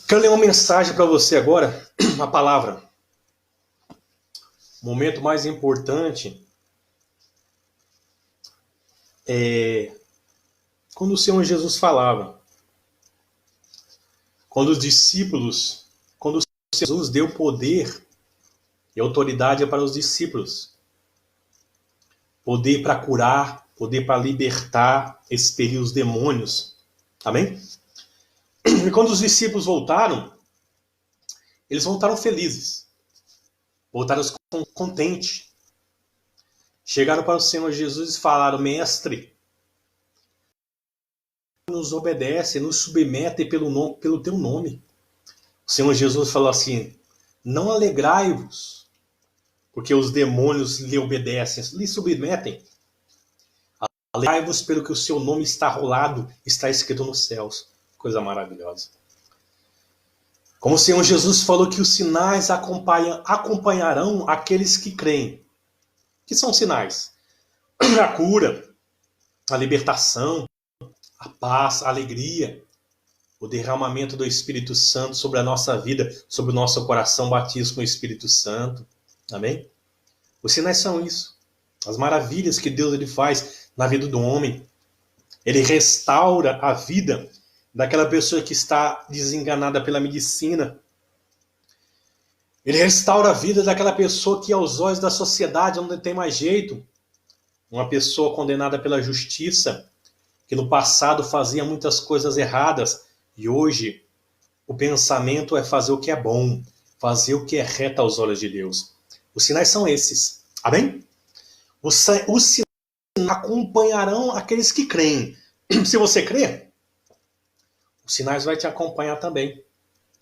Quero ler uma mensagem para você agora, uma palavra. O momento mais importante é quando o Senhor Jesus falava. Quando o Senhor Jesus deu poder e autoridade para os discípulos. Poder para curar, poder para libertar, expelir os demônios. Amém? E quando os discípulos voltaram, eles voltaram felizes. Voltaram contentes. Chegaram para o Senhor Jesus e falaram: Mestre, nos obedece, nos submete pelo teu nome. O Senhor Jesus falou assim: não alegrai-vos, porque os demônios lhe obedecem, lhe submetem. Alegrai-vos pelo que o seu nome está rolado, está escrito nos céus. Coisa maravilhosa. Como o Senhor Jesus falou que os sinais acompanharão aqueles que creem. Que são sinais? A cura, a libertação, a paz, a alegria, o derramamento do Espírito Santo sobre a nossa vida, sobre o nosso coração, batismo com o Espírito Santo. Amém? Os sinais são isso. As maravilhas que Deus ele faz na vida do homem. Ele restaura a vida daquela pessoa que está desenganada pela medicina. Ele restaura a vida daquela pessoa que aos olhos da sociedade não tem mais jeito. Uma pessoa condenada pela justiça, que no passado fazia muitas coisas erradas, e hoje o pensamento é fazer o que é bom, fazer o que é reto aos olhos de Deus. Os sinais são esses. Amém? Os sinais acompanharão aqueles que creem. Se você crê, os sinais vão te acompanhar também.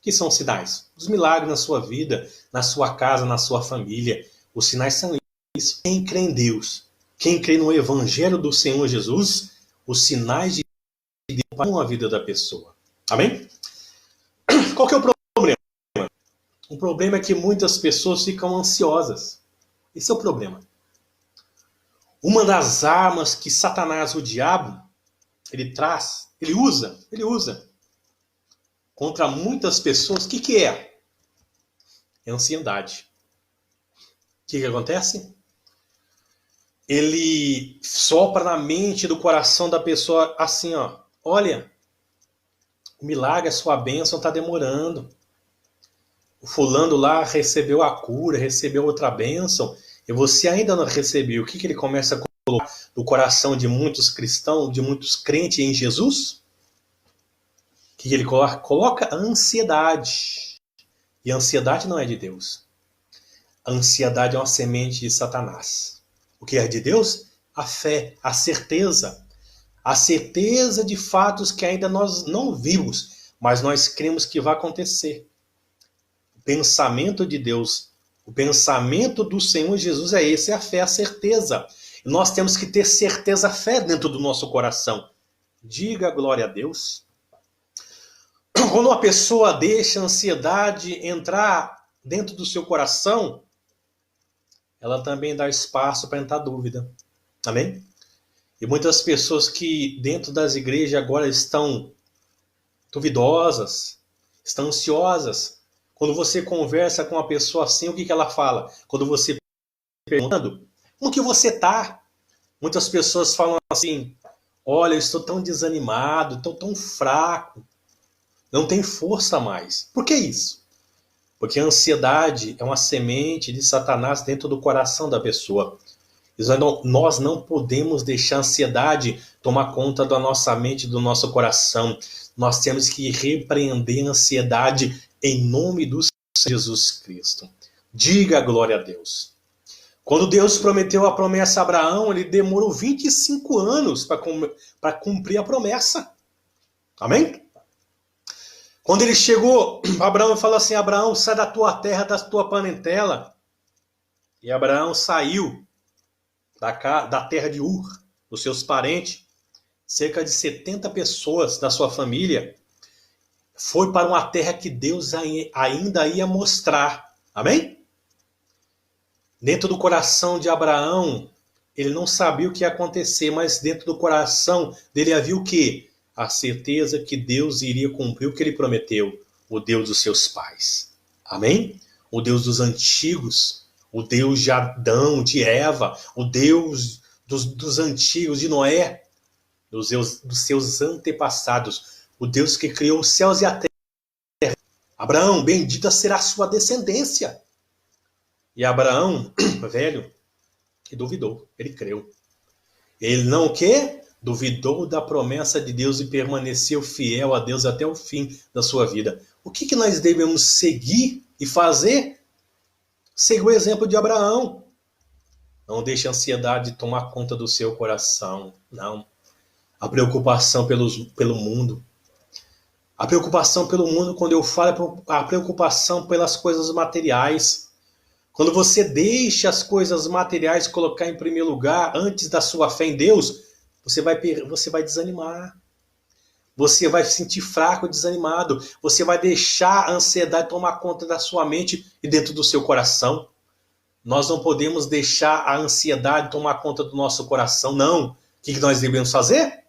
Que são os sinais? Os milagres na sua vida, na sua casa, na sua família. Os sinais são isso. Quem crê em Deus, quem crê no Evangelho do Senhor Jesus, os sinais de Deus acompanham a vida da pessoa. Amém? Qual que é o problema? O problema é que muitas pessoas ficam ansiosas. Esse é o problema. Uma das armas que Satanás, o diabo, ele traz, ele usa contra muitas pessoas, o que é? É ansiedade. O que acontece? Ele sopra na mente do coração da pessoa assim, ó, olha, o milagre, a sua bênção está demorando. O fulano lá recebeu a cura, recebeu outra bênção, e você ainda não recebeu. O que ele começa a colocar no coração de muitos cristãos, de muitos crentes em Jesus? O que ele coloca? Coloca a ansiedade. E a ansiedade não é de Deus. A ansiedade é uma semente de Satanás. O que é de Deus? A fé, a certeza. A certeza de fatos que ainda nós não vimos, mas nós cremos que vai acontecer. O pensamento de Deus, o pensamento do Senhor Jesus é esse, é a fé, a certeza. E nós temos que ter certeza, fé dentro do nosso coração. Diga glória a Deus. Quando uma pessoa deixa a ansiedade entrar dentro do seu coração, ela também dá espaço para entrar dúvida. Amém? E muitas pessoas que dentro das igrejas agora estão duvidosas, estão ansiosas. Quando você conversa com uma pessoa assim, o que ela fala? Quando você perguntando, como que você está? Muitas pessoas falam assim, olha, eu estou tão desanimado, estou tão fraco, não tem força mais. Por que isso? Porque a ansiedade é uma semente de Satanás dentro do coração da pessoa. Nós não podemos deixar a ansiedade tomar conta da nossa mente, do nosso coração. Nós temos que repreender a ansiedade em nome do Senhor Jesus Cristo. Diga glória a Deus. Quando Deus prometeu a promessa a Abraão, ele demorou 25 anos para cumprir a promessa. Amém? Quando ele chegou, Abraão falou assim, Abraão, sai da tua terra, da tua parentela. E Abraão saiu da terra de Ur, dos seus parentes, cerca de 70 pessoas da sua família, foi para uma terra que Deus ainda ia mostrar. Amém? Dentro do coração de Abraão, ele não sabia o que ia acontecer, mas dentro do coração dele havia o quê? A certeza que Deus iria cumprir o que ele prometeu. o Deus dos seus pais. Amém? O Deus dos antigos, o Deus de Adão, de Eva, o Deus dos antigos, de Noé, dos seus antepassados, o Deus que criou os céus e a terra. Abraão, bendita será a sua descendência. E Abraão, velho, que duvidou, ele creu. Ele não o quê? Duvidou da promessa de Deus e permaneceu fiel a Deus até o fim da sua vida. O que nós devemos seguir e fazer? Seguir o exemplo de Abraão. Não deixe a ansiedade tomar conta do seu coração. Não. A preocupação pelo mundo. A preocupação pelo mundo, quando eu falo, a preocupação pelas coisas materiais. Quando você deixa as coisas materiais colocar em primeiro lugar antes da sua fé em Deus, você vai desanimar. Você vai se sentir fraco, desanimado. Você vai deixar a ansiedade tomar conta da sua mente e dentro do seu coração. Nós não podemos deixar a ansiedade tomar conta do nosso coração, não. O que nós devemos fazer?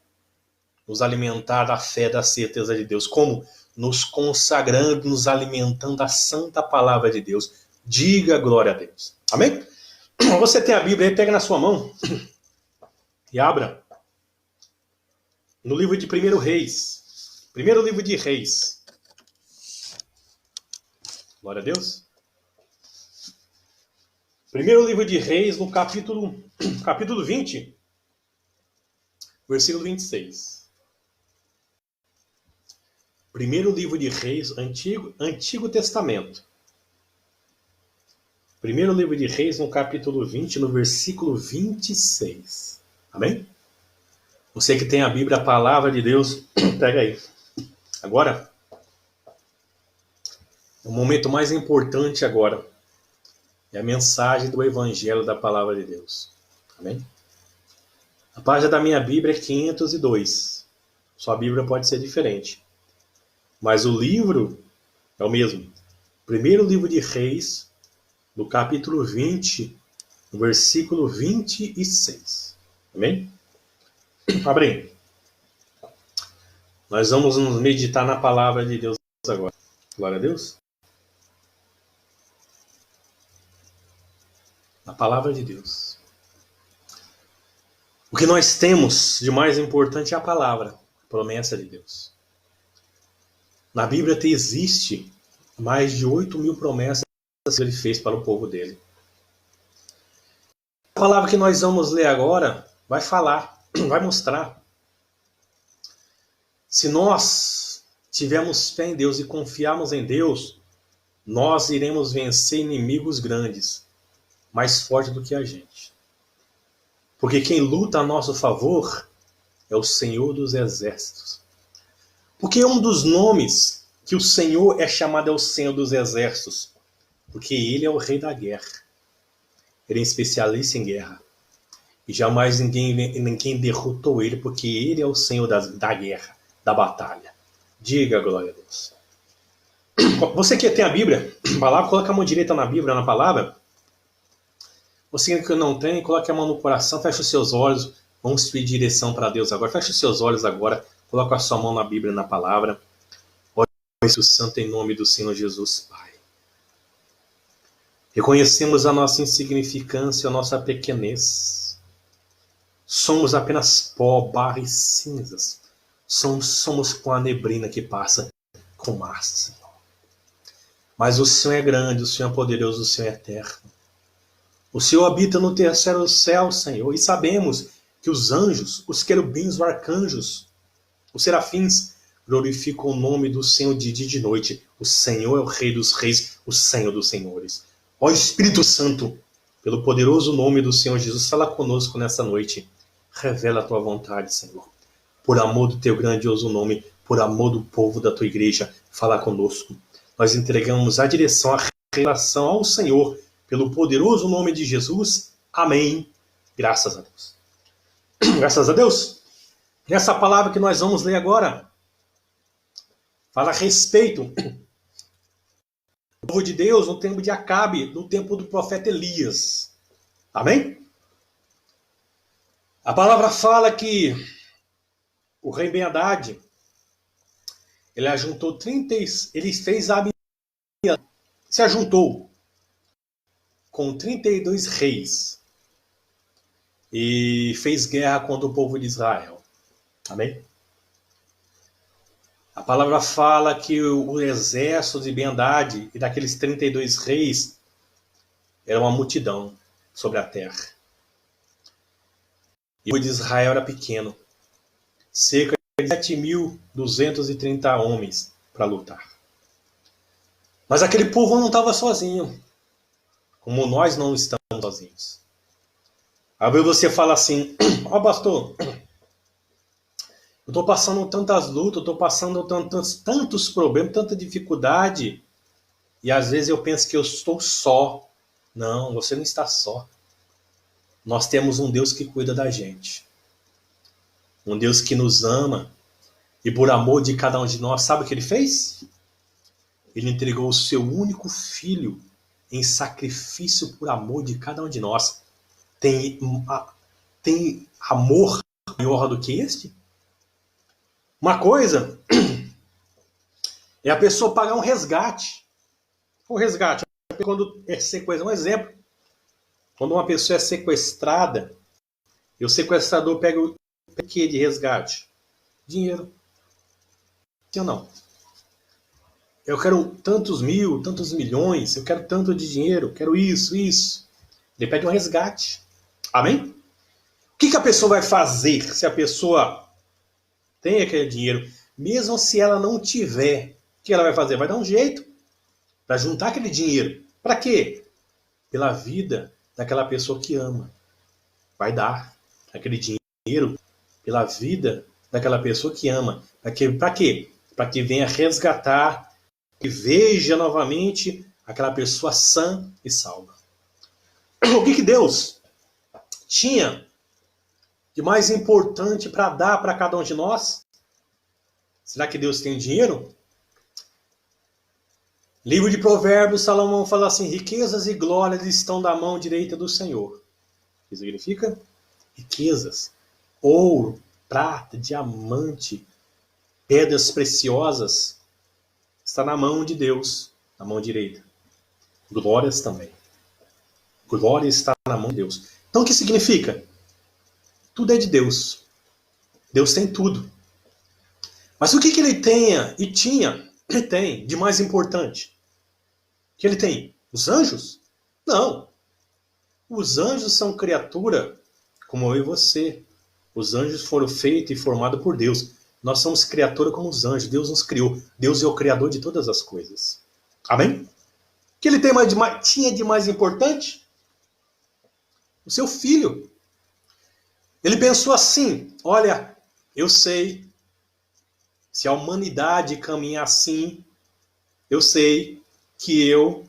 Nos alimentar da fé, da certeza de Deus. Como? Nos consagrando, nos alimentando da santa palavra de Deus. Diga glória a Deus. Amém? Você tem a Bíblia aí, pega na sua mão e abra no livro de 1 Reis. Primeiro livro de Reis. Glória a Deus. Primeiro livro de Reis, no capítulo 20, versículo 26. Primeiro livro de Reis, Antigo Testamento. Primeiro livro de Reis, no capítulo 20, no versículo 26. Amém? Você que tem a Bíblia, a palavra de Deus, pega aí. Agora, o momento mais importante agora é a mensagem do Evangelho da Palavra de Deus. Amém? A página da minha Bíblia é 502. Sua Bíblia pode ser diferente. Mas o livro é o mesmo. Primeiro livro de Reis, no capítulo 20, no versículo 26. Amém? Abre aí. Nós vamos nos meditar na palavra de Deus agora. Glória a Deus. Na palavra de Deus. O que nós temos de mais importante é a palavra, a promessa de Deus. Na Bíblia existe mais de 8.000 promessas que ele fez para o povo dele. A palavra que nós vamos ler agora vai falar, vai mostrar. Se nós tivermos fé em Deus e confiarmos em Deus, nós iremos vencer inimigos grandes, mais fortes do que a gente. Porque quem luta a nosso favor é o Senhor dos Exércitos. Porque um dos nomes que o Senhor é chamado é o Senhor dos Exércitos. Porque Ele é o Rei da guerra. Ele é especialista em guerra. E jamais ninguém derrotou Ele, porque Ele é o Senhor da guerra, da batalha. Diga glória a Deus. Você que tem a Bíblia, palavra, coloca a mão direita na Bíblia, na palavra. Você que não tem, coloque a mão no coração, feche os seus olhos. Vamos pedir direção para Deus agora. Feche os seus olhos agora. Coloque a sua mão na Bíblia, na palavra. Ó Espírito Santo, em nome do Senhor Jesus, Pai. Reconhecemos a nossa insignificância, a nossa pequenez. Somos apenas pó, barro e cinzas. Somos com a neblina que passa com massa, Senhor. Mas o Senhor é grande, o Senhor é poderoso, o Senhor é eterno. O Senhor habita no terceiro céu, Senhor, e sabemos que os anjos, os querubins, os arcanjos, os serafins, glorificam o nome do Senhor de dia e de noite. O Senhor é o Rei dos reis, o Senhor dos senhores. Ó Espírito Santo, pelo poderoso nome do Senhor Jesus, fala conosco nessa noite. Revela a tua vontade, Senhor. Por amor do teu grandioso nome, por amor do povo da tua igreja, fala conosco. Nós entregamos a direção, a relação ao Senhor, pelo poderoso nome de Jesus. Amém. Graças a Deus. Graças a Deus. Nessa palavra que nós vamos ler agora, fala a respeito do povo de Deus no tempo de Acabe, no tempo do profeta Elias. Amém? A palavra fala que o rei Ben-Hadad, ele ajuntou 30, ele fez a se ajuntou com 32 reis e fez guerra contra o povo de Israel. Amém? A palavra fala que o exército de Ben-Hadad e daqueles 32 reis era uma multidão sobre a terra. E o povo de Israel era pequeno. Cerca de 7.230 homens para lutar. Mas aquele povo não estava sozinho. Como nós não estamos sozinhos. Aí você fala assim, ó pastor, eu estou passando tantas lutas, eu estou passando tantos problemas, tanta dificuldade, e às vezes eu penso que eu estou só. Não, você não está só. Nós temos um Deus que cuida da gente. Um Deus que nos ama, e por amor de cada um de nós, sabe o que ele fez? Ele entregou o seu único filho em sacrifício por amor de cada um de nós. Tem amor maior do que este? Uma coisa é a pessoa pagar um resgate. O resgate, quando é sequestrado, um exemplo. Quando uma pessoa é sequestrada, e o sequestrador pega o que de resgate? Dinheiro. Sim ou não? Eu quero tantos mil, tantos milhões, eu quero tanto de dinheiro, quero isso. Ele pede um resgate. Amém? O que a pessoa vai fazer se a pessoa tem aquele dinheiro? Mesmo se ela não tiver, o que ela vai fazer? Vai dar um jeito para juntar aquele dinheiro. Para quê? Pela vida daquela pessoa que ama. Vai dar aquele dinheiro pela vida daquela pessoa que ama. Para quê? Para que venha resgatar e veja novamente aquela pessoa sã e salva. O que Deus tinha de mais importante para dar para cada um de nós? Será que Deus tem dinheiro? Livro de Provérbios, Salomão fala assim, riquezas e glórias estão da mão direita do Senhor. O que significa? Riquezas, ouro, prata, diamante, pedras preciosas, está na mão de Deus, na mão direita. Glórias também. Glória está na mão de Deus. Então o que significa? Tudo é de Deus. Deus tem tudo. Mas o que ele tenha e tinha, ele tem de mais importante? O que ele tem? Os anjos? Não. Os anjos são criatura como eu e você. Os anjos foram feitos e formados por Deus. Nós somos criatura como os anjos. Deus nos criou. Deus é o criador de todas as coisas. Amém? O que ele tinha de mais importante? O seu filho. Ele pensou assim, olha, eu sei, se a humanidade caminhar assim, eu sei que eu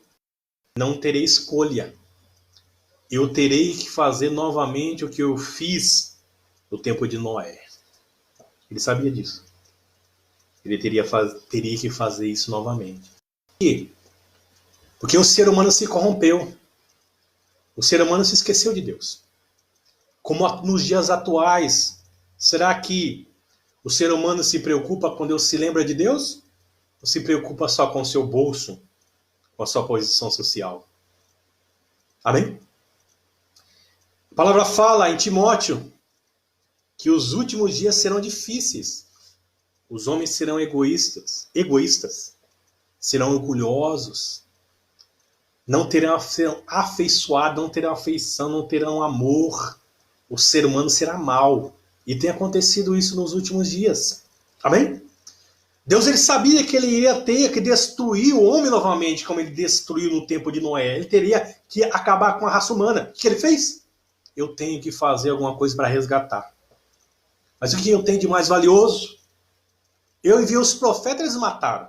não terei escolha. Eu terei que fazer novamente o que eu fiz no tempo de Noé. Ele sabia disso. Ele teria que fazer isso novamente. Por quê? Porque o ser humano se corrompeu. O ser humano se esqueceu de Deus. Como nos dias atuais, será que o ser humano se preocupa quando Deus se lembra de Deus? Ou se preocupa só com o seu bolso, com a sua posição social? Amém? A palavra fala em Timóteo que os últimos dias serão difíceis. Os homens serão egoístas, serão orgulhosos, serão afeiçoados, não terão afeição, não terão amor. O ser humano será mau. E tem acontecido isso nos últimos dias. Amém? Deus ele sabia que ele iria ter que destruir o homem novamente, como ele destruiu no tempo de Noé. Ele teria que acabar com a raça humana. O que ele fez? Eu tenho que fazer alguma coisa para resgatar. Mas o que eu tenho de mais valioso? Eu enviei os profetas, eles mataram.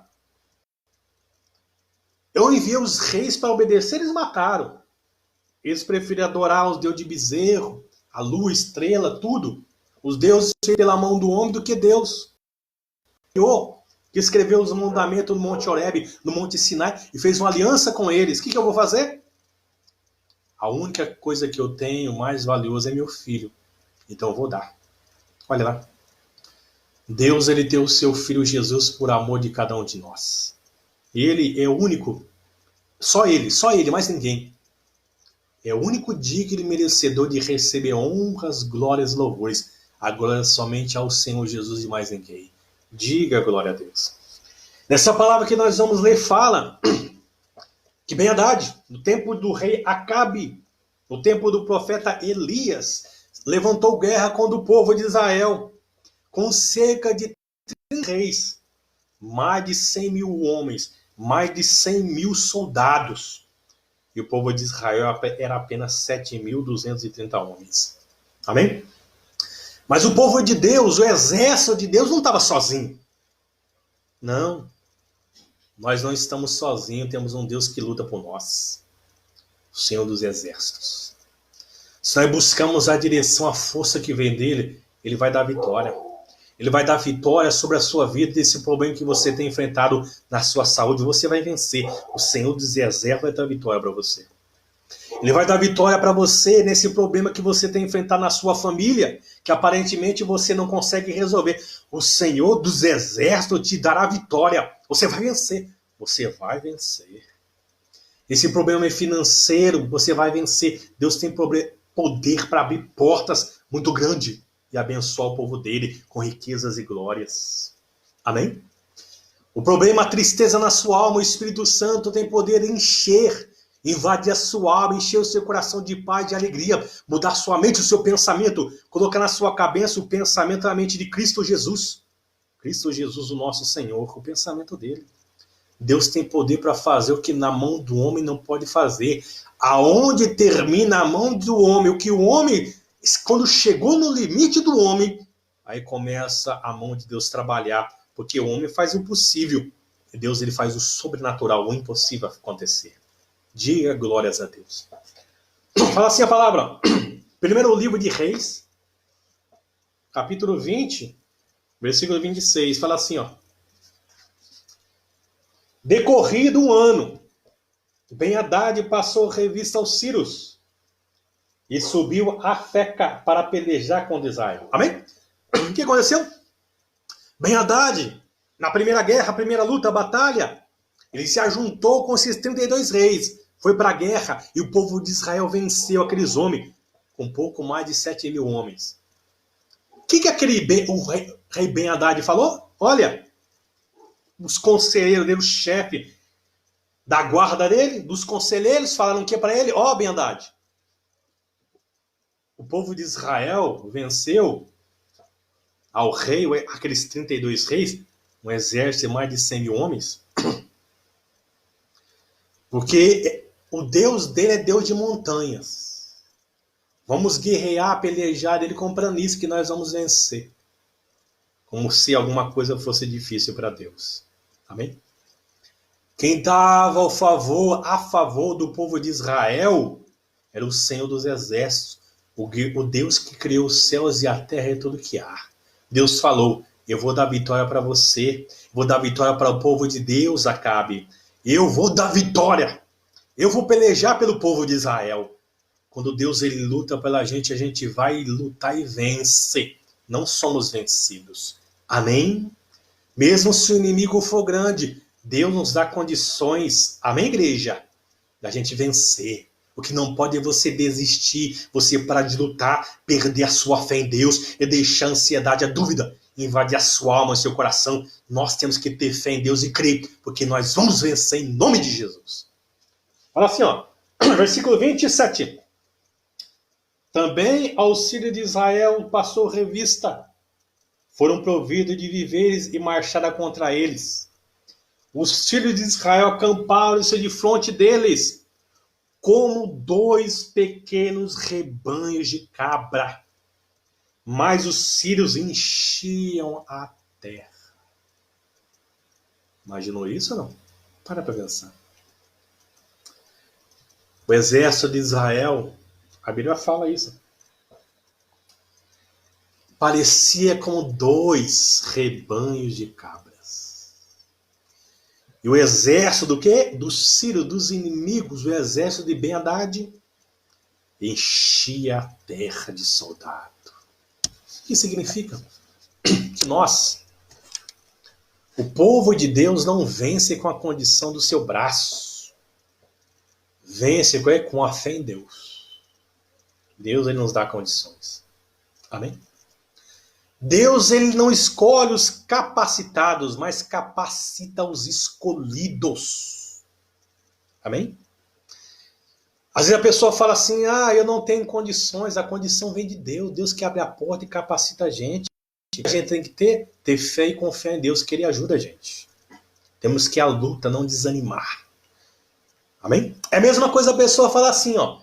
Eu enviei os reis para obedecer, eles mataram. Eles preferiram adorar os deuses de bezerro, a lua, estrela, tudo. Os deuses feitos pela mão do homem do que Deus. Eu, que escreveu os mandamentos no Monte Horebe, no Monte Sinai, e fez uma aliança com eles. O que eu vou fazer? A única coisa que eu tenho mais valiosa é meu filho. Então eu vou dar. Olha lá. Deus, ele deu o seu Filho Jesus por amor de cada um de nós. Ele é o único, só ele, mais ninguém. É o único digno e merecedor de receber honras, glórias e louvores. A glória somente ao Senhor Jesus e mais ninguém. Diga glória a Deus. Nessa palavra que nós vamos ler fala que Ben-Hadad, no tempo do rei Acabe, no tempo do profeta Elias, levantou guerra contra o povo de Israel, com cerca de 30 reis, mais de 100 mil homens, mais de 100 mil soldados. E o povo de Israel era apenas 7.230 homens. Amém? Mas o povo de Deus, o exército de Deus não estava sozinho. Não. Nós não estamos sozinhos, temos um Deus que luta por nós. O Senhor dos Exércitos. Se nós buscamos a direção, a força que vem dele, ele vai dar vitória. Ele vai dar vitória sobre a sua vida, desse problema que você tem enfrentado na sua saúde. Você vai vencer. O Senhor dos Exércitos vai dar vitória para você. Ele vai dar vitória para você nesse problema que você tem enfrentado na sua família, que aparentemente você não consegue resolver. O Senhor dos Exércitos te dará vitória. Você vai vencer. Você vai vencer. Esse problema é financeiro, você vai vencer. Deus tem poder para abrir portas muito grandes e abençoar o povo dele com riquezas e glórias. Amém? O problema, a tristeza na sua alma, o Espírito Santo tem poder de encher, invadir a sua alma, encher o seu coração de paz, de alegria, mudar sua mente, o seu pensamento, colocar na sua cabeça o pensamento da mente de Cristo Jesus. Cristo Jesus, o nosso Senhor, o pensamento dele. Deus tem poder para fazer o que na mão do homem não pode fazer. Aonde termina a mão do homem, o que o homem, quando chegou no limite do homem, aí começa a mão de Deus trabalhar, porque o homem faz o possível, e Deus ele faz o sobrenatural, o impossível acontecer. Diga glórias a Deus. Fala assim a palavra. Primeiro livro de Reis, capítulo 20, versículo 26, fala assim, ó. Decorrido um ano, Ben-Hadad passou revista aos Círios e subiu a Feca para pelejar contra Israel. Amém? O que aconteceu? Ben-Hadad, na primeira guerra, primeira luta, batalha, ele se ajuntou com esses 32 reis, foi para a guerra e o povo de Israel venceu aqueles homens, com pouco mais de 7 mil homens. O que o rei Ben-Hadad falou? Olha, os conselheiros dele, o chefe da guarda dele, dos conselheiros, falaram o que para ele? Ó, Ben-Hadad, o povo de Israel venceu ao rei, aqueles 32 reis, um exército de mais de 100 mil homens, porque o Deus dele é Deus de montanhas. Vamos guerrear, pelejar ele comprando isso que nós vamos vencer. Como se alguma coisa fosse difícil para Deus. Amém? Quem estava a favor do povo de Israel era o Senhor dos Exércitos, o Deus que criou os céus e a terra e tudo que há. Deus falou, eu vou dar vitória para você, vou dar vitória para o povo de Deus, Acabe. Eu vou dar vitória. Eu vou pelejar pelo povo de Israel. Quando Deus ele luta pela gente, a gente vai lutar e vence. Não somos vencidos. Amém? Mesmo se o inimigo for grande, Deus nos dá condições, amém, igreja? Da gente vencer. O que não pode é você desistir, você parar de lutar, perder a sua fé em Deus e deixar a ansiedade, a dúvida, invadir a sua alma, o seu coração. Nós temos que ter fé em Deus e crer, porque nós vamos vencer em nome de Jesus. Olha assim, ó, versículo 27. Também ao filhos de Israel passou revista. Foram providos de víveres e marcharam contra eles. Os filhos de Israel acamparam-se de frente deles, como 2 pequenos rebanhos de cabra. Mas os sírios enchiam a terra. Imaginou isso ou não? Para pensar. O exército de Israel, a Bíblia fala isso, parecia como 2 rebanhos de cabras. E o exército do quê? Dos sírios, dos inimigos, o exército de Ben-Hadad enchia a terra de soldado. O que significa? que o povo de Deus não vence com a condição do seu braço. Vence com a fé em Deus. Deus, ele nos dá condições. Amém? Deus, ele não escolhe os capacitados, mas capacita os escolhidos. Amém? Às vezes a pessoa fala assim, eu não tenho condições, a condição vem de Deus, Deus que abre a porta e capacita a gente. A gente tem que ter fé e confiar em Deus, que Ele ajuda a gente. Temos que a luta, não desanimar. Amém? É a mesma coisa a pessoa falar assim, ó.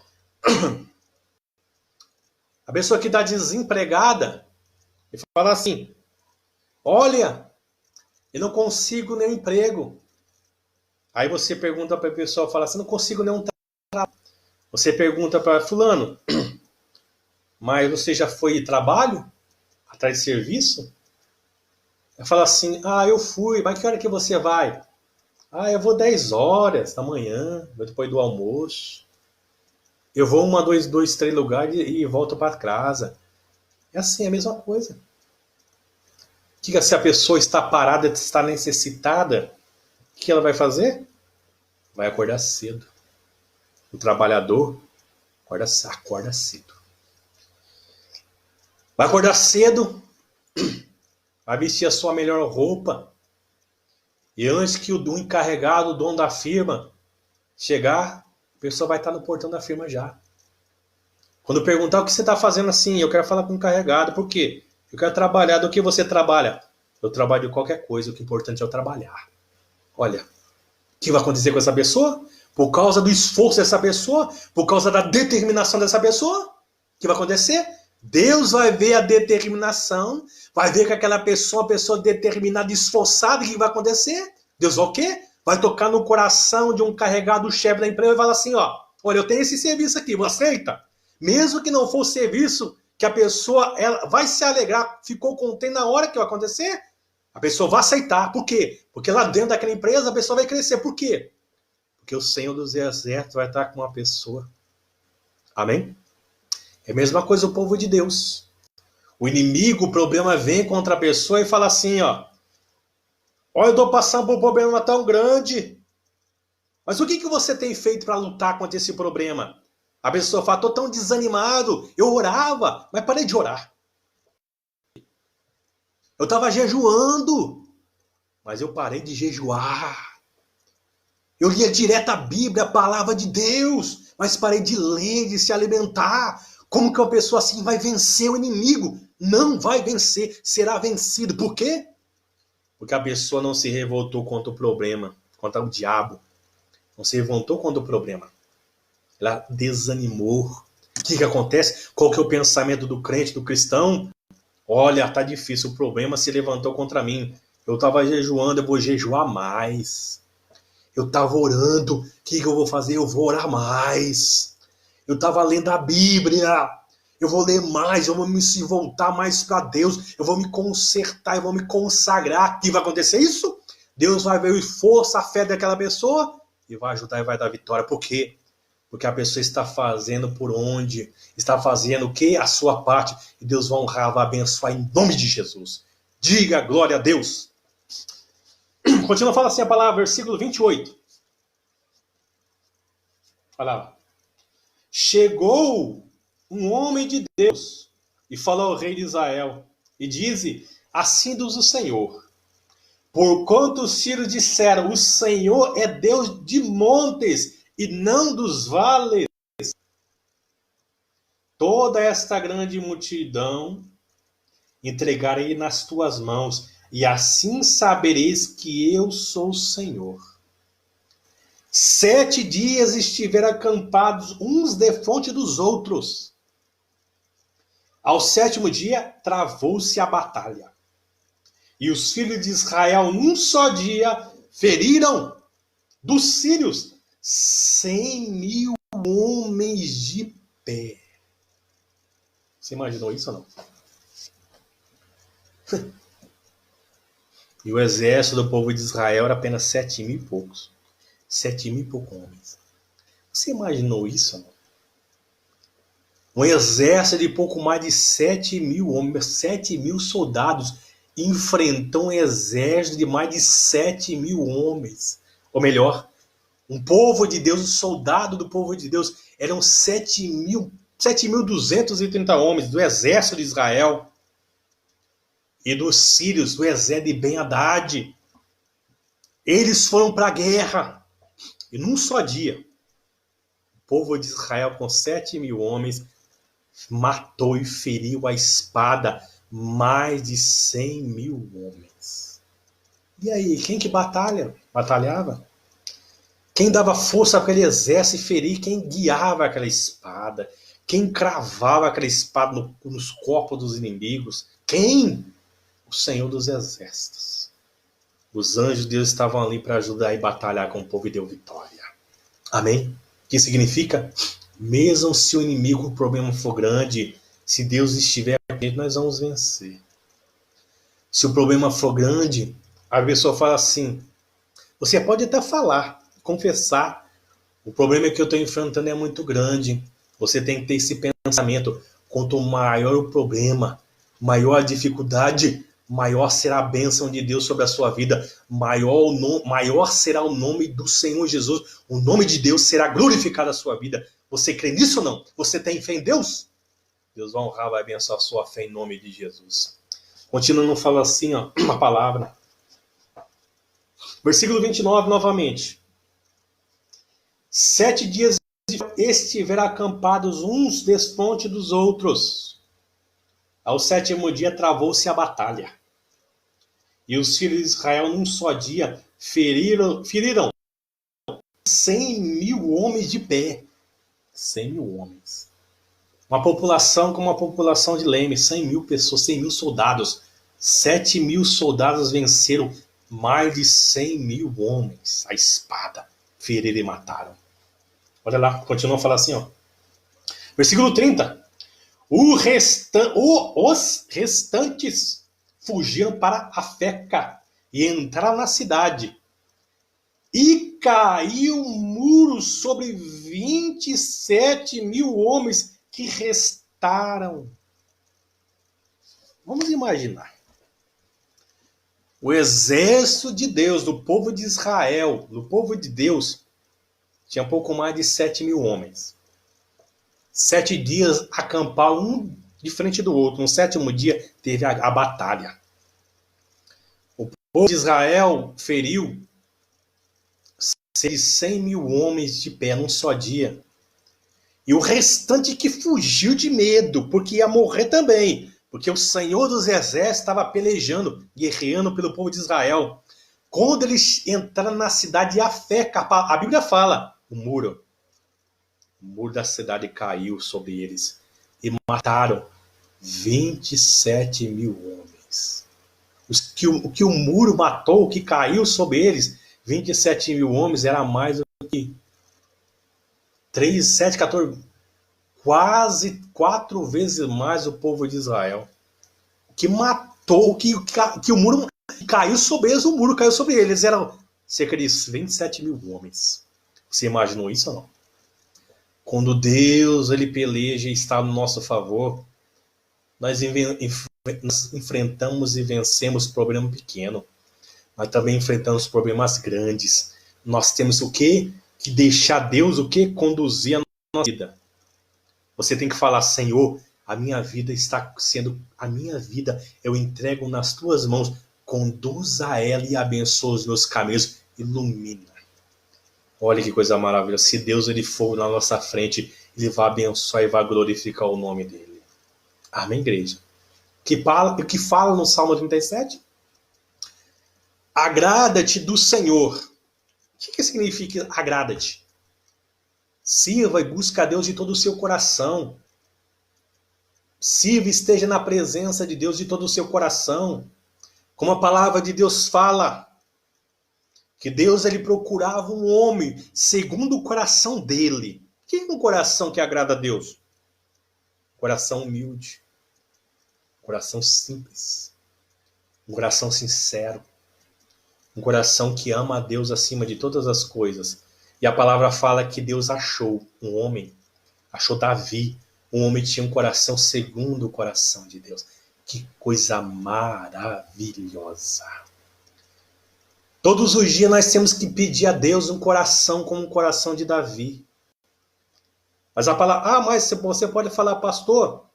A pessoa que está desempregada, e fala assim, olha, eu não consigo nenhum emprego. Aí você pergunta para a pessoa, fala assim, não consigo nenhum trabalho. Você pergunta para fulano, mas você já foi trabalho? Atrás de serviço? Ela fala assim, eu fui, mas que hora que você vai? Eu vou 10 horas da manhã, depois do almoço. Eu vou 1, 2, 3 lugares e volto para casa. É assim, é a mesma coisa. Que se a pessoa está parada, está necessitada, o que ela vai fazer? Vai acordar cedo. O trabalhador acorda cedo. Vai acordar cedo, vai vestir a sua melhor roupa. E antes que o encarregado, o dono da firma, chegar, a pessoa vai estar no portão da firma já. Quando perguntar o que você está fazendo assim, eu quero falar com o encarregado. Por quê? Eu quero trabalhar. Do que você trabalha? Eu trabalho de qualquer coisa. O que é importante é eu trabalhar. Olha, o que vai acontecer com essa pessoa? Por causa do esforço dessa pessoa, por causa da determinação dessa pessoa, o que vai acontecer? Deus vai ver a determinação, vai ver que aquela pessoa, uma pessoa determinada, esforçada, o que vai acontecer? Deus vai o quê? Vai tocar no coração de um carregado chefe da empresa e falar assim, olha, eu tenho esse serviço aqui, você aceita? Mesmo que não for o serviço que a pessoa ela vai se alegrar, ficou contente na hora que vai acontecer, a pessoa vai aceitar. Por quê? Porque lá dentro daquela empresa a pessoa vai crescer. Por quê? Porque o Senhor dos Exércitos vai estar com uma pessoa. Amém? É a mesma coisa o povo de Deus. O inimigo, o problema vem contra a pessoa e fala assim, olha, eu estou passando por um problema tão grande. Mas o que você tem feito para lutar contra esse problema? A pessoa fala, estou tão desanimado, eu orava, mas parei de orar. Eu estava jejuando, mas eu parei de jejuar. Eu lia direto a Bíblia, a palavra de Deus, mas parei de ler, de se alimentar. Como que uma pessoa assim vai vencer o inimigo? Não vai vencer, será vencido. Por quê? Porque a pessoa não se revoltou contra o problema, contra o diabo. Não se revoltou contra o problema. Ela desanimou. O que acontece? Qual que é o pensamento do crente, do cristão? Olha, tá difícil, o problema se levantou contra mim. Eu estava jejuando, eu vou jejuar mais. Eu estava orando, o que eu vou fazer? Eu vou orar mais. Eu estava lendo a Bíblia, eu vou ler mais, eu vou me voltar mais para Deus, eu vou me consertar, eu vou me consagrar. O que vai acontecer isso? Deus vai ver o esforço, a fé daquela pessoa e vai ajudar e vai dar vitória. Por quê? Porque a pessoa está fazendo por onde? Está fazendo o quê? A sua parte. E Deus vai honrar, vai abençoar em nome de Jesus. Diga glória a Deus. Continua falando assim a palavra, versículo 28. Olha lá. Chegou um homem de Deus e falou ao rei de Israel. E diz, assim diz o Senhor. Porquanto os filhos disseram, o Senhor é Deus de montes e não dos vales. Toda esta grande multidão entregarei nas tuas mãos, e assim sabereis que eu sou o Senhor. 7 dias estiveram acampados uns defronte dos outros. Ao 7º dia, travou-se a batalha. E os filhos de Israel, num só dia, feriram dos sírios 100.000 homens de pé. Você imaginou isso ou não? E o exército do povo de Israel era apenas 7.000 e poucos. 7.000 e poucos homens. Você imaginou isso ou não? Um exército de pouco mais de 7.000 homens, 7.000 soldados enfrentou um exército de mais de 7.000 homens. Ou melhor, um povo de Deus, um soldado do povo de Deus, eram 7.230 homens do exército de Israel e dos sírios, do exército de Ben-Hadad. Eles foram para a guerra. E num só dia, o povo de Israel, com 7.000 homens, matou e feriu a espada mais de 100.000 homens. E aí, quem que batalhava? Quem dava força para aquele exército e ferir? Quem guiava aquela espada? Quem cravava aquela espada nos corpos dos inimigos? Quem? O Senhor dos Exércitos. Os anjos de Deus estavam ali para ajudar e batalhar com o povo e deu vitória. Amém? O que significa? Mesmo se o inimigo, o problema for grande, se Deus estiver com a gente, nós vamos vencer. Se o problema for grande, a pessoa fala assim, você pode até falar, confessar, o problema que eu estou enfrentando é muito grande. Você tem que ter esse pensamento, quanto maior o problema, maior a dificuldade, maior será a bênção de Deus sobre a sua vida, maior será o nome do Senhor Jesus, o nome de Deus será glorificado na sua vida. Você crê nisso ou não? Você tem fé em Deus? Deus vai honrar, vai abençoar a sua fé em nome de Jesus. Continuando, fala assim, ó, uma palavra. Versículo 29, novamente. 7 dias estiveram acampados uns defronte dos outros. Ao 7º dia travou-se a batalha. E os filhos de Israel, num só dia, feriram 100.000 homens de pé. 100.000 homens. Uma população como a população de Leme, 100.000 pessoas, 100.000 soldados. 7.000 soldados venceram mais de 100.000 homens. A espada, feriram e mataram. Olha lá, continua a falar assim, ó. Versículo 30. Os restantes fugiam para Afeca e entraram na cidade. E caiu um muro sobre 27.000 homens que restaram. Vamos imaginar. O exército de Deus, do povo de Israel, do povo de Deus, tinha pouco mais de 7.000 homens. 7 dias acamparam um de frente do outro. No 7º dia teve a batalha. O povo de Israel feriu 100.000 homens de pé num só dia. E o restante que fugiu de medo, porque ia morrer também. Porque o Senhor dos Exércitos estava pelejando, guerreando pelo povo de Israel. Quando eles entraram na cidade de Afeca, a Bíblia fala, o muro da cidade caiu sobre eles e mataram 27.000 homens. O que o muro matou, o que caiu sobre eles, 27.000 homens, era mais do que 3, 7, 14, quase 4 vezes mais o povo de Israel. O que matou, que o muro caiu sobre eles, o muro caiu sobre eles, eram cerca de 27.000 homens. Você imaginou isso ou não? Quando Deus ele peleja e está no nosso favor, nós enfrentamos e vencemos problema pequeno. Nós também enfrentamos problemas grandes. Nós temos o quê? Que deixar Deus o quê? Conduzir a nossa vida. Você tem que falar, Senhor, a minha vida eu entrego nas tuas mãos. Conduza ela e abençoa os meus caminhos. Ilumina. Olha que coisa maravilhosa. Se Deus ele for na nossa frente, ele vai abençoar e vai glorificar o nome dele. Amém, igreja? O que fala no Salmo 37? Agrada-te do Senhor. O que significa agrada-te? Sirva e busca a Deus de todo o seu coração. Sirva e esteja na presença de Deus de todo o seu coração. Como a palavra de Deus fala, que Deus ele procurava um homem segundo o coração dele. O que é um coração que agrada a Deus? Coração humilde. Coração simples. Um coração sincero. Um coração que ama a Deus acima de todas as coisas. E a palavra fala que Deus achou um homem. Achou Davi. Um homem que tinha um coração segundo o coração de Deus. Que coisa maravilhosa. Todos os dias nós temos que pedir a Deus um coração como o coração de Davi. Mas a palavra, mas você pode falar, pastor,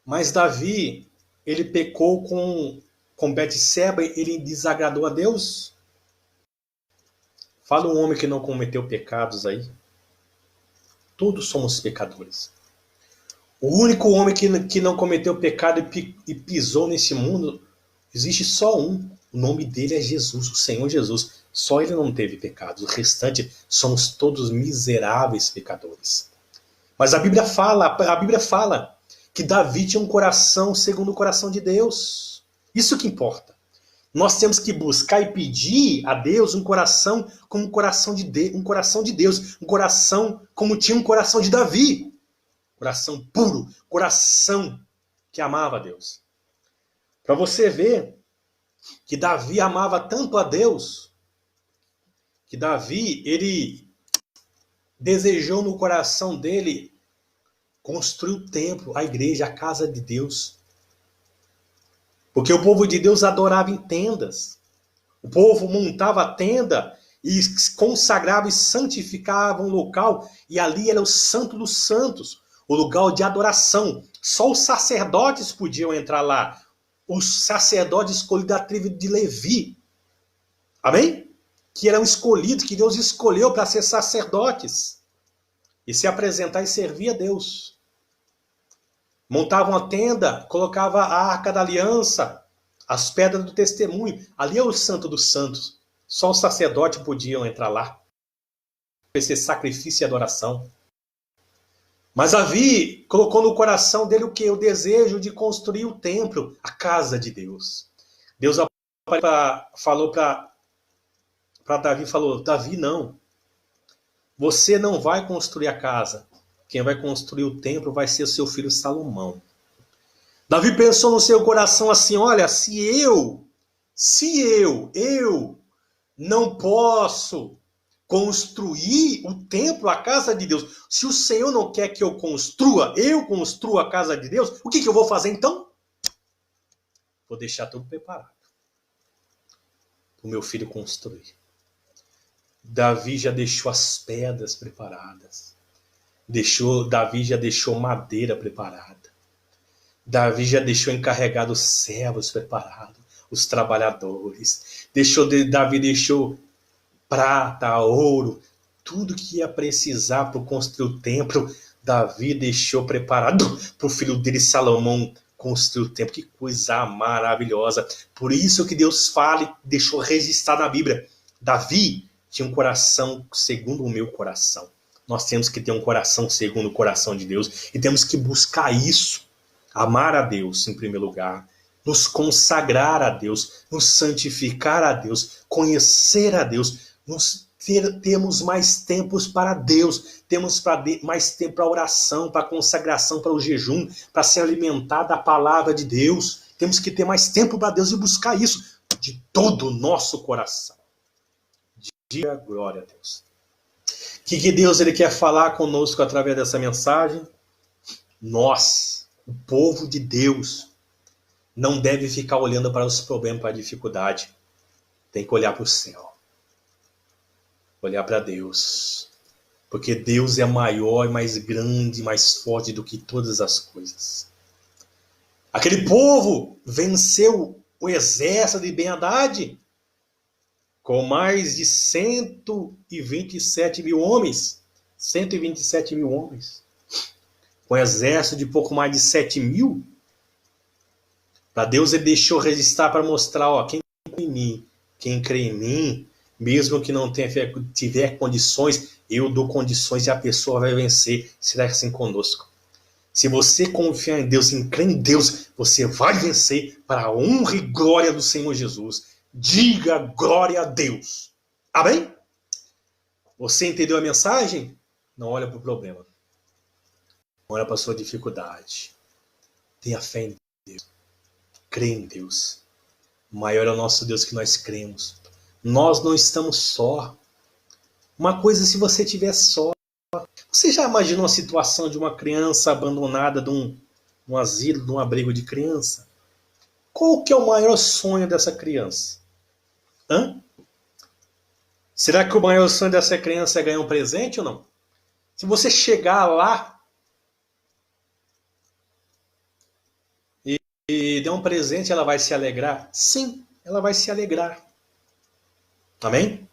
mas Davi, ele pecou com Betseba, ele desagradou a Deus? Fala um homem que não cometeu pecados aí. Todos somos pecadores. O único homem que não cometeu pecado e pisou nesse mundo, existe só um. O nome dele é Jesus, o Senhor Jesus. Só ele não teve pecado. O restante somos todos miseráveis pecadores. Mas a Bíblia fala que Davi tinha um coração segundo o coração de Deus. Isso que importa. Nós temos que buscar e pedir a Deus um coração como um coração de Deus, um coração como tinha um coração de Davi. Coração puro, coração que amava a Deus. Para você ver que Davi amava tanto a Deus, que Davi, ele desejou no coração dele construir o templo, a igreja, a casa de Deus. Porque o povo de Deus adorava em tendas. O povo montava a tenda e consagrava e santificava um local, e ali era o Santo dos Santos, o lugar de adoração. Só os sacerdotes podiam entrar lá. Os sacerdotes escolhidos da tribo de Levi. Amém? Que eram escolhidos, que Deus escolheu para ser sacerdotes. E se apresentar e servir a Deus. Montavam a tenda, colocava a arca da aliança, as pedras do testemunho. Ali é o Santo dos Santos. Só os sacerdotes podiam entrar lá. Esse sacrifício e adoração. Mas Davi colocou no coração dele o quê? O desejo de construir o templo, a casa de Deus. Deus falou para Davi, Davi, não. Você não vai construir a casa. Quem vai construir o templo vai ser o seu filho Salomão. Davi pensou no seu coração assim, olha, se eu não posso construir o templo, a casa de Deus. Se o Senhor não quer que eu construa a casa de Deus, o que eu vou fazer então? Vou deixar tudo preparado para o meu filho construir. Davi já deixou as pedras preparadas. Davi já deixou madeira preparada. Davi já deixou encarregado os servos preparados, os trabalhadores. Davi deixou prata, ouro, tudo que ia precisar para construir o templo, Davi deixou preparado para o filho dele, Salomão, construir o templo. Que coisa maravilhosa. Por isso que Deus fala e deixou registrado na Bíblia. Davi tinha um coração segundo o meu coração. Nós temos que ter um coração segundo o coração de Deus e temos que buscar isso. Amar a Deus em primeiro lugar. Nos consagrar a Deus, nos santificar a Deus, conhecer a Deus, temos mais tempos para Deus, temos mais tempo para oração, para consagração, para o jejum, para se alimentar da palavra de Deus. Temos que ter mais tempo para Deus e buscar isso de todo o nosso coração. Diga glória a Deus. O que Deus ele quer falar conosco através dessa mensagem? Nós, o povo de Deus, não deve ficar olhando para os problemas, para a dificuldade. Tem que olhar para o céu. Olhar para Deus. Porque Deus é maior, mais grande, mais forte do que todas as coisas. Aquele povo venceu o exército de Ben-Hadad com mais de 127 mil homens. 127 mil homens. Com um exército de pouco mais de 7 mil. Para Deus ele deixou registrar para mostrar, quem crê em mim, mesmo que não tiver condições, eu dou condições e a pessoa vai vencer. Será assim conosco. Se você confiar em Deus, em crer em Deus, você vai vencer para a honra e glória do Senhor Jesus. Diga glória a Deus. Amém? Você entendeu a mensagem? Não olha para o problema. Não olha para a sua dificuldade. Tenha fé em Deus. Crê em Deus. Maior é o nosso Deus que nós cremos. Nós não estamos só. Uma coisa se você estiver só. Você já imaginou a situação de uma criança abandonada num asilo, num abrigo de criança. Qual que é o maior sonho dessa criança? Hã? Será que o maior sonho dessa criança é ganhar um presente ou não? Se você chegar lá e der um presente, ela vai se alegrar? Sim, ela vai se alegrar. Amém?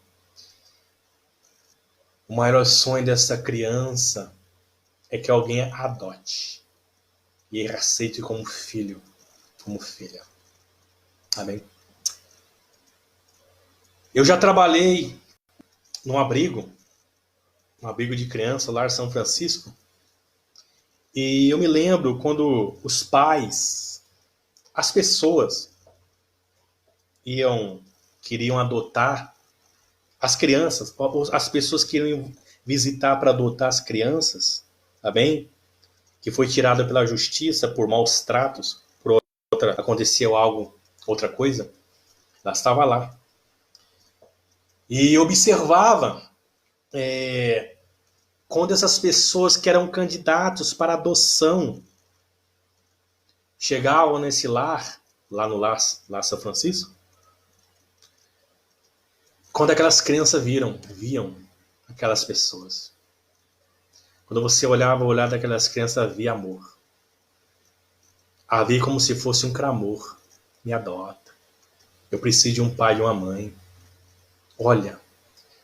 O maior sonho dessa criança é que alguém a adote e a aceite como filho, como filha. Amém? Eu já trabalhei num abrigo de criança lá em São Francisco, e eu me lembro quando os pais, as pessoas queriam adotar as crianças, as pessoas queriam visitar para adotar as crianças, tá bem? Que foi tirada pela justiça por maus tratos, por aconteceu outra coisa, ela estava lá. E observava quando essas pessoas que eram candidatos para adoção chegavam nesse lar, lá no Lar São Francisco, quando aquelas crianças viam aquelas pessoas. Quando você olhava o olhar daquelas crianças, havia amor. Havia como se fosse um clamor. Me adota. Eu preciso de um pai e uma mãe. Olha.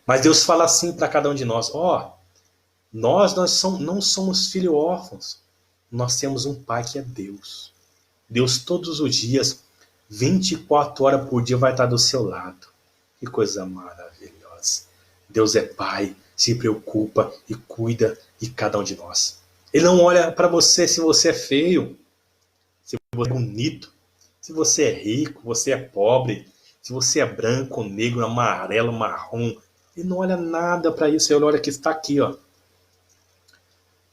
Mas Deus fala assim para cada um de nós. Nós não somos filhos órfãos. Nós temos um pai que é Deus. Deus todos os dias, 24 horas por dia, vai estar do seu lado. Que coisa maravilhosa. Deus é pai, se preocupa e cuida de cada um de nós. Ele não olha para você se você é feio, se você é bonito, se você é rico, você é pobre, se você é branco, negro, amarelo, marrom. Ele não olha nada para isso. Ele olha que está aqui,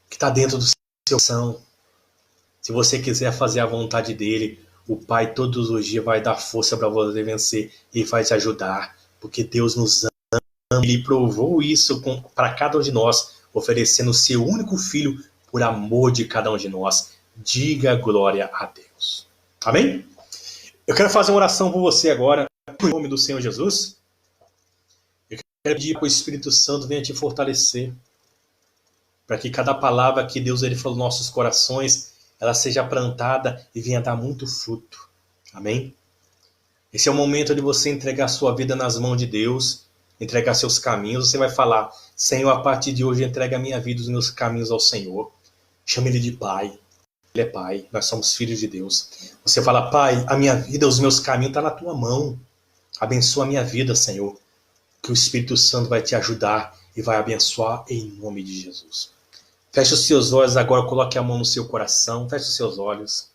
que está dentro do seu coração. Se você quiser fazer a vontade dele, o Pai todos os dias vai dar força para você vencer e vai te ajudar, porque Deus nos ama. Ele provou isso para cada um de nós, oferecendo o seu único filho por amor de cada um de nós. Diga glória a Deus. Amém? Eu quero fazer uma oração por você agora, em nome do Senhor Jesus. Eu quero pedir para o Espírito Santo venha te fortalecer, para que cada palavra que Deus ele falou nos nossos corações, ela seja plantada e venha dar muito fruto. Amém? Esse é o momento de você entregar sua vida nas mãos de Deus, entregar seus caminhos. Você vai falar: Senhor, a partir de hoje entrega a minha vida e os meus caminhos ao Senhor. Chame Ele de Pai. Ele é Pai, nós somos filhos de Deus. Você fala: Pai, a minha vida, os meus caminhos estão na Tua mão. Abençoa a minha vida, Senhor. Que o Espírito Santo vai te ajudar e vai abençoar em nome de Jesus. Feche os seus olhos agora, coloque a mão no seu coração. Feche os seus olhos.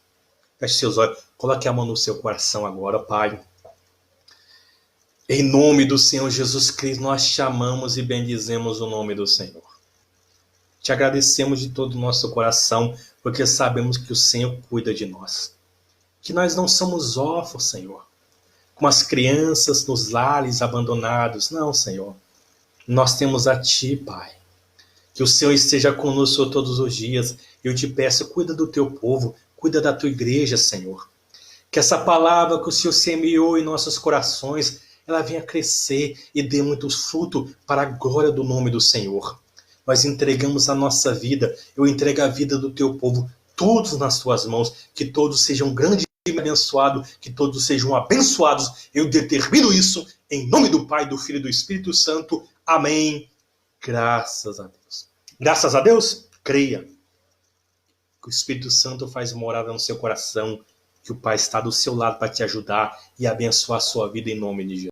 Feche os seus olhos, coloque a mão no seu coração agora, Pai. Em nome do Senhor Jesus Cristo, nós chamamos e bendizemos o nome do Senhor. Te agradecemos de todo o nosso coração, porque sabemos que o Senhor cuida de nós. Que nós não somos órfãos, Senhor, como as crianças nos lares abandonados. Não, Senhor. Nós temos a Ti, Pai. Que o Senhor esteja conosco todos os dias. Eu te peço, cuida do teu povo, cuida da tua igreja, Senhor. Que essa palavra que o Senhor semeou em nossos corações, ela venha crescer e dê muito fruto para a glória do nome do Senhor. Nós entregamos a nossa vida, eu entrego a vida do teu povo, todos nas tuas mãos, que todos sejam grandes e abençoados, que todos sejam abençoados. Eu determino isso em nome do Pai, do Filho e do Espírito Santo. Amém. Graças a Deus. Graças a Deus, creia que o Espírito Santo faz morada no seu coração, que o Pai está do seu lado para te ajudar e abençoar a sua vida em nome de Jesus.